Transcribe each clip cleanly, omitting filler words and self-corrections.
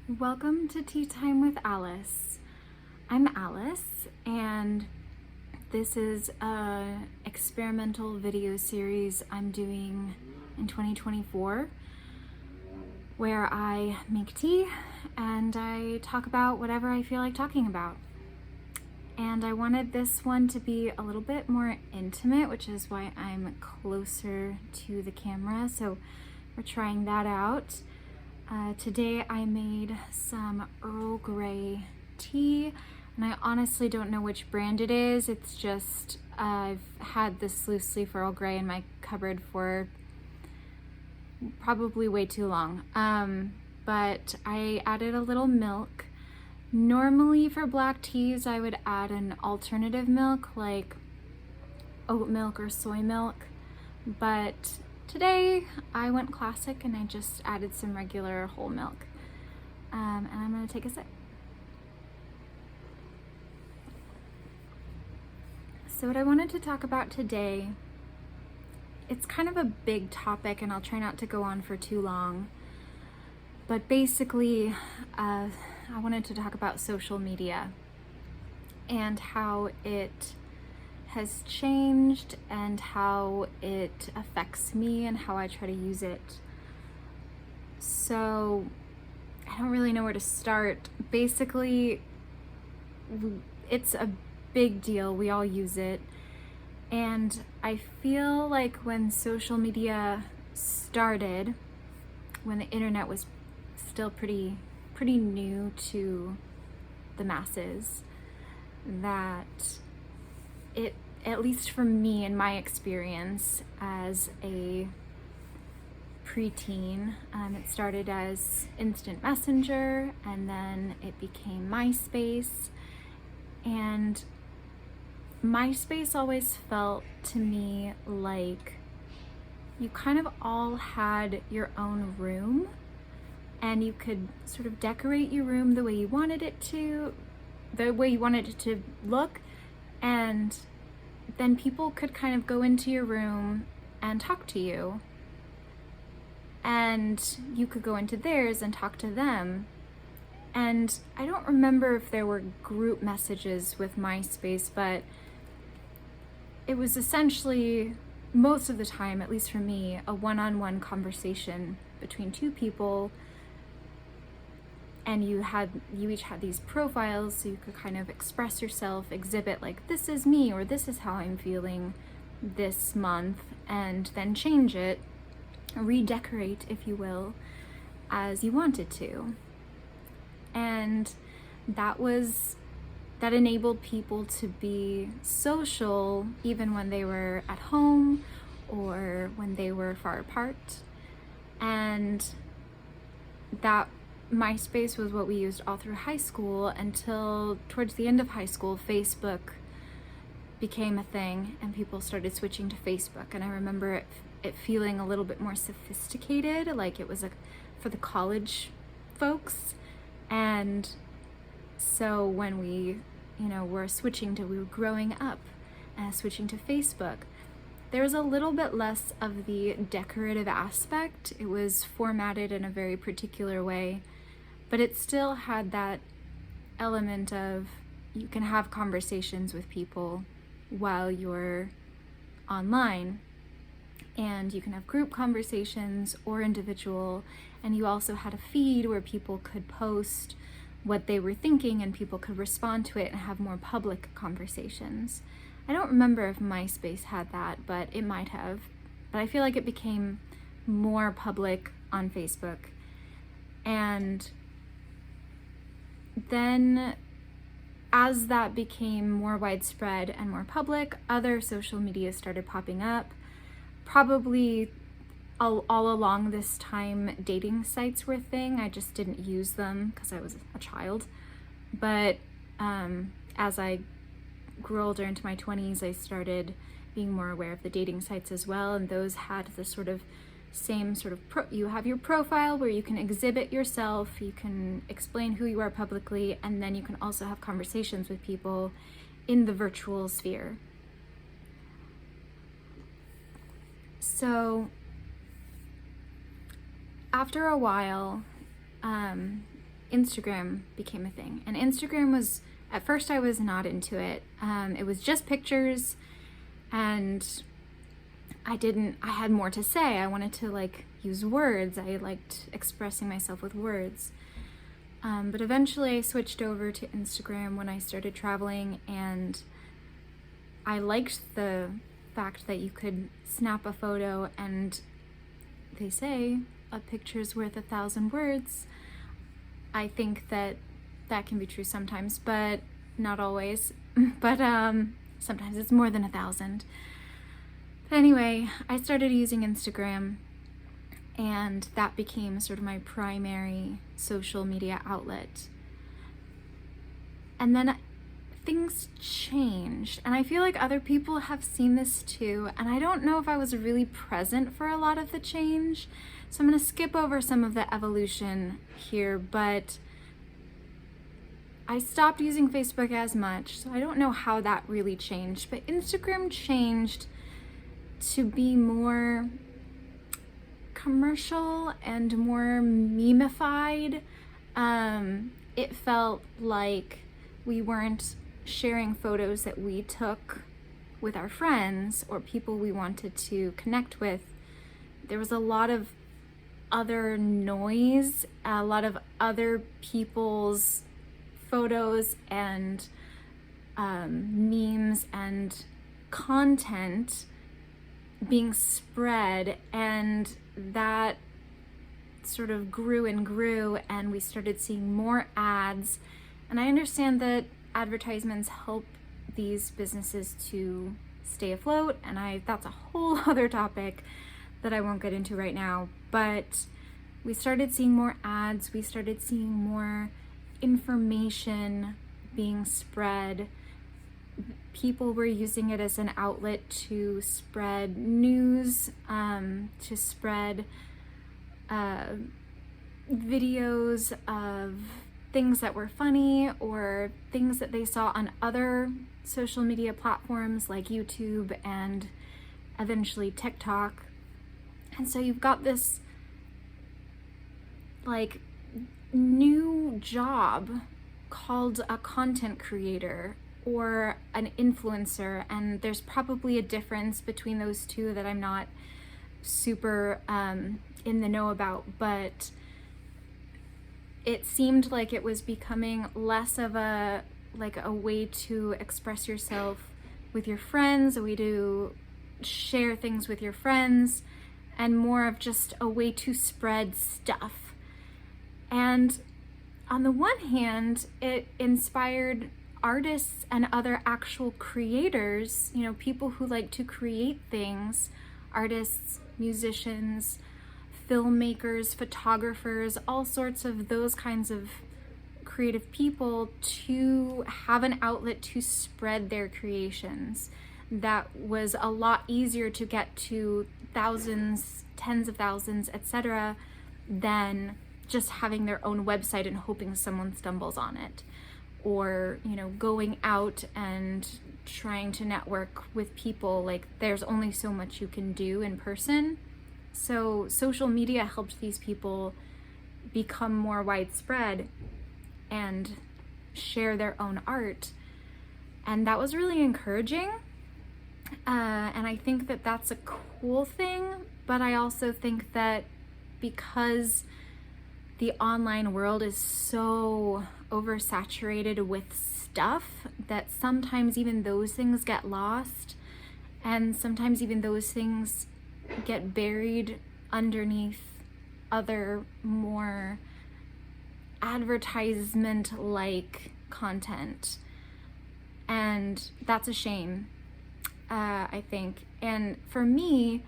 Welcome to Tea Time with Alice. I'm Alice, and this is a experimental video series I'm doing in 2024 where I make tea and I talk about whatever I feel like talking about. And I wanted this one to be a little bit more intimate, which is why I'm closer to the camera. So we're trying that out. Today I made some Earl Grey tea, and I honestly don't know which brand it is. It's just, I've had this loose leaf Earl Grey in my cupboard for probably way too long. But I added a little milk. Normally for black teas, I would add an alternative milk like oat milk or soy milk, but today I went classic and I just added some regular whole milk. And I'm gonna take a sip. So what I wanted to talk about today, it's kind of a big topic and I'll try not to go on for too long, but basically I wanted to talk about social media and how it has changed and how it affects me and how I try to use it. So I don't really know where to start. Basically, it's a big deal. We all use it. And I feel like when social media started, when the internet was still pretty new to the masses, that it, at least for me in my experience as a preteen, it started as Instant Messenger and then it became MySpace. And MySpace always felt to me like you kind of all had your own room and you could sort of decorate your room the way you wanted it to, the way you wanted it to look, and then people could kind of go into your room and talk to you. And you could go into theirs and talk to them. And I don't remember if there were group messages with MySpace, but it was essentially, most of the time, at least for me, a one-on-one conversation between two people. And you each had these profiles so you could kind of express yourself, exhibit like, this is me, or this is how I'm feeling this month, and then change it, redecorate, if you will, as you wanted to. And that enabled people to be social even when they were at home or when they were far apart. And that MySpace was what we used all through high school until towards the end of high school, Facebook became a thing and people started switching to Facebook. And I remember it feeling a little bit more sophisticated, like it was for the college folks. And so when we, we were growing up and switching to Facebook, there was a little bit less of the decorative aspect. It was formatted in a very particular way, but it still had that element of you can have conversations with people while you're online, and you can have group conversations or individual, and you also had a feed where people could post what they were thinking and people could respond to it and have more public conversations. I don't remember if MySpace had that, but it might have. But I feel like it became more public on Facebook. And then as that became more widespread and more public, other social media started popping up. Probably all along this time, dating sites were a thing. I just didn't use them because I was a child. But as I grew older into my 20s, I started being more aware of the dating sites as well, and those had the sort of same sort of you have your profile where you can exhibit yourself, you can explain who you are publicly, and then you can also have conversations with people in the virtual sphere. So after a while, Instagram became a thing. And Instagram was, at first I was not into it. It was just pictures, and I had more to say. I wanted to like use words. I liked expressing myself with words. But eventually I switched over to Instagram when I started traveling, and I liked the fact that you could snap a photo, and they say a picture's worth 1,000 words. I think that can be true sometimes, but not always. But sometimes it's more than 1,000. But anyway, I started using Instagram, and that became sort of my primary social media outlet. And then things changed, and I feel like other people have seen this too, and I don't know if I was really present for a lot of the change, so I'm going to skip over some of the evolution here. But I stopped using Facebook as much, so I don't know how that really changed, but Instagram changed to be more commercial and more memeified. It felt like we weren't sharing photos that we took with our friends or people we wanted to connect with. There was a lot of other noise, a lot of other people's photos and memes and content being spread, and that sort of grew and grew, and we started seeing more ads. And I understand that advertisements help these businesses to stay afloat, and that's a whole other topic that I won't get into right now. But we started seeing more ads, we started seeing more information being spread. People were using it as an outlet to spread news, to spread videos of things that were funny or things that they saw on other social media platforms like YouTube and eventually TikTok. And so you've got this like new job called a content creator or an influencer, and there's probably a difference between those two that I'm not super in the know about, but it seemed like it was becoming less of a way to express yourself with your friends, a way to share things with your friends, and more of just a way to spread stuff. And on the one hand, it inspired artists and other actual creators, people who like to create things, artists, musicians, filmmakers, photographers, all sorts of those kinds of creative people, to have an outlet to spread their creations. That was a lot easier to get to thousands, tens of thousands, etc., than just having their own website and hoping someone stumbles on it, or going out and trying to network with people. Like, there's only so much you can do in person. So social media helped these people become more widespread and share their own art, and that was really encouraging. And I think that that's a cool thing, but I also think that because the online world is so oversaturated with stuff that sometimes even those things get lost, and sometimes even those things get buried underneath other more advertisement-like content. And that's a shame, I think. And for me,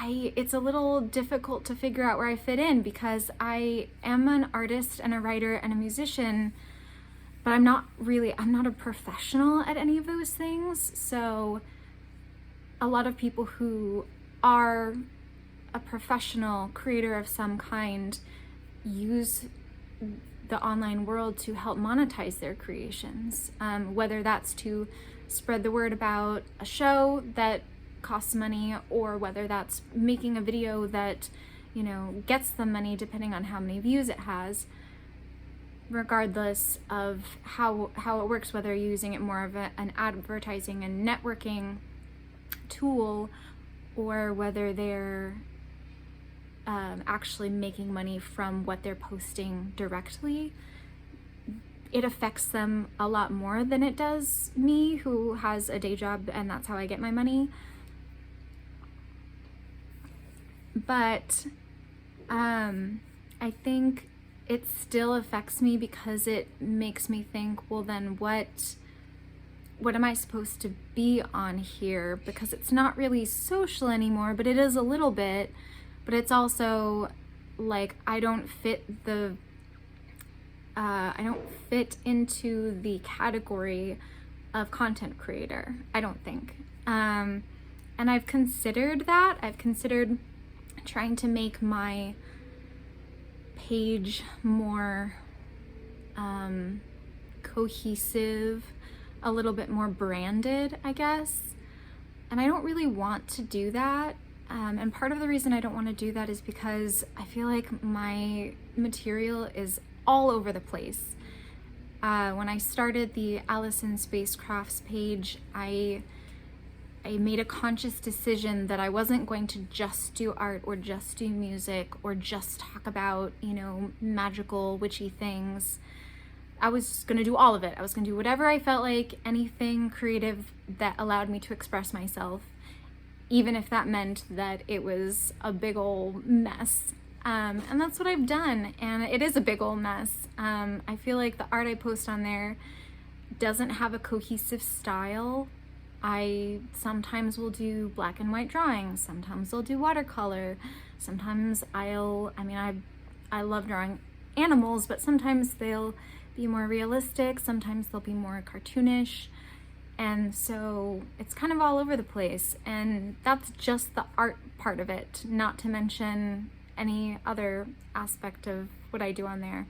it's a little difficult to figure out where I fit in, because I am an artist and a writer and a musician, but I'm not a professional at any of those things. So a lot of people who are a professional creator of some kind use the online world to help monetize their creations, whether that's to spread the word about a show that costs money, or whether that's making a video that gets them money depending on how many views it has, regardless of how it works, whether you're using it more of an advertising and networking tool, or whether they're actually making money from what they're posting directly. It affects them a lot more than it does me, who has a day job and that's how I get my money. But I think it still affects me because it makes me think, well, then what am I supposed to be on here? Because it's not really social anymore, but it is a little bit. But it's also like I don't fit into the category of content creator, I don't think. And I've considered that. I've considered trying to make my page more cohesive, a little bit more branded, I guess. And I don't really want to do that. And part of the reason I don't want to do that is because I feel like my material is all over the place. When I started the Allison Spacecrafts page, I made a conscious decision that I wasn't going to just do art or just do music or just talk about, magical, witchy things. I was going to do all of it. I was going to do whatever I felt like, anything creative that allowed me to express myself, even if that meant that it was a big old mess. And that's what I've done, and it is a big old mess. I feel like the art I post on there doesn't have a cohesive style. I sometimes will do black and white drawings, sometimes I'll do watercolor, sometimes I love drawing animals, but sometimes they'll be more realistic, sometimes they'll be more cartoonish. And so it's kind of all over the place, and that's just the art part of it, not to mention any other aspect of what I do on there.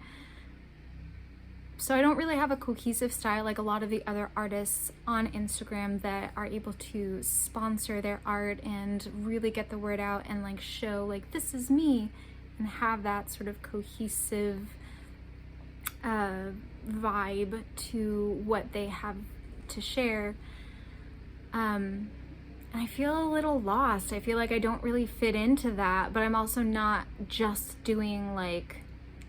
So I don't really have a cohesive style like a lot of the other artists on Instagram that are able to sponsor their art and really get the word out and like show like this is me and have that sort of cohesive vibe to what they have to share. And I feel a little lost. I feel like I don't really fit into that, but I'm also not just doing like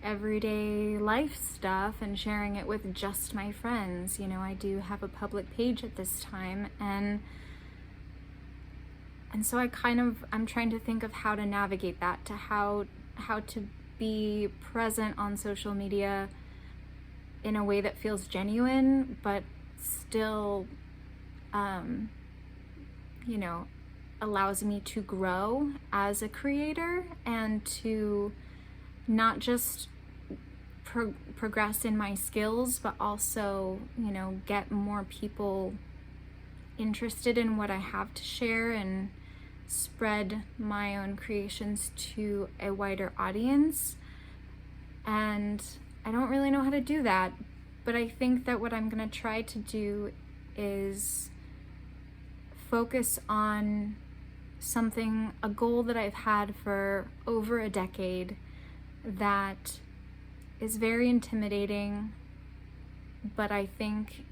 everyday life stuff and sharing it with just my friends. I do have a public page at this time, and so I'm trying to think of how to navigate that, to how to be present on social media in a way that feels genuine, but still allows me to grow as a creator and to not just progress in my skills, but also, get more people interested in what I have to share and spread my own creations to a wider audience. And I don't really know how to do that, but I think that what I'm going to try to do is focus on a goal that I've had for over a decade that is very intimidating, but I think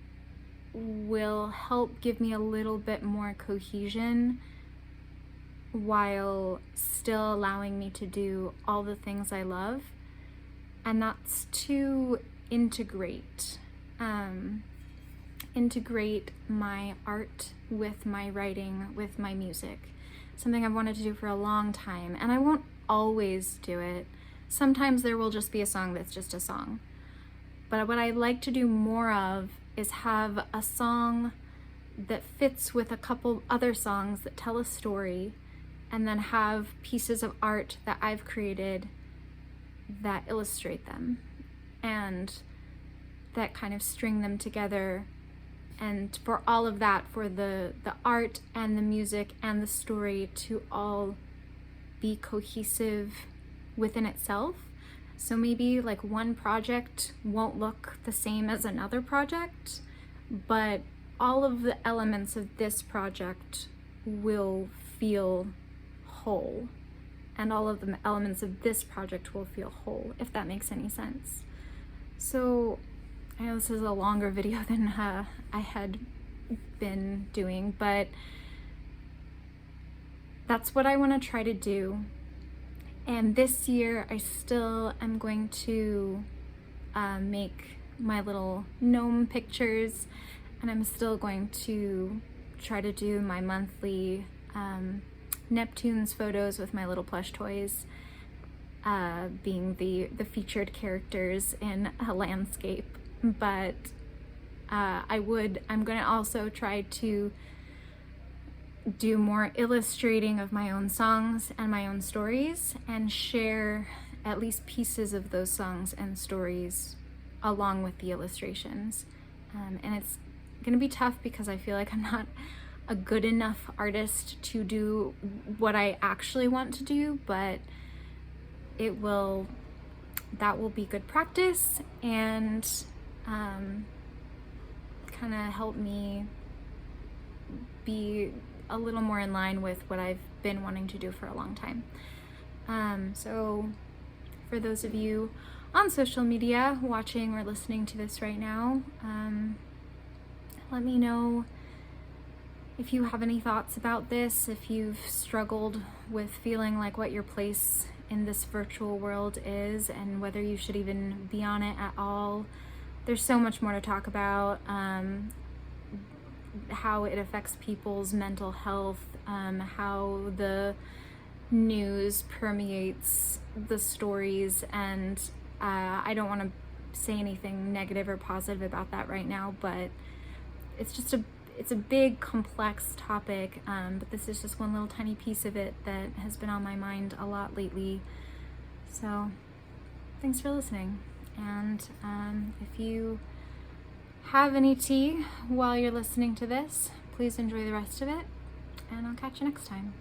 will help give me a little bit more cohesion while still allowing me to do all the things I love. And that's to integrate my art with my writing, with my music. Something I've wanted to do for a long time, and I won't always do it. Sometimes there will just be a song that's just a song. But what I like to do more of is have a song that fits with a couple other songs that tell a story, and then have pieces of art that I've created that illustrate them and that kind of string them together. And for all of that, for the art and the music and the story to all be cohesive within itself. So maybe like one project won't look the same as another project, but all of the elements of this project will feel whole. and all of the elements of this project will feel whole, if that makes any sense. So I know this is a longer video than I had been doing, but that's what I want to try to do. And this year I still am going to make my little gnome pictures, and I'm still going to try to do my monthly Neptune's photos with my little plush toys, being the featured characters in a landscape. But I'm going to also try to do more illustrating of my own songs and my own stories, and share at least pieces of those songs and stories along with the illustrations. And it's gonna be tough because I feel like I'm not a good enough artist to do what I actually want to do, but that will be good practice, and kind of help me be a little more in line with what I've been wanting to do for a long time. So for those of you on social media watching or listening to this right now, let me know if you have any thoughts about this, if you've struggled with feeling like what your place in this virtual world is, and whether you should even be on it at all. There's so much more to talk about. How it affects people's mental health, how the news permeates the stories, and I don't want to say anything negative or positive about that right now, but it's a big, complex topic, but this is just one little tiny piece of it that has been on my mind a lot lately. So thanks for listening, and if you have any tea while you're listening to this, please enjoy the rest of it, and I'll catch you next time.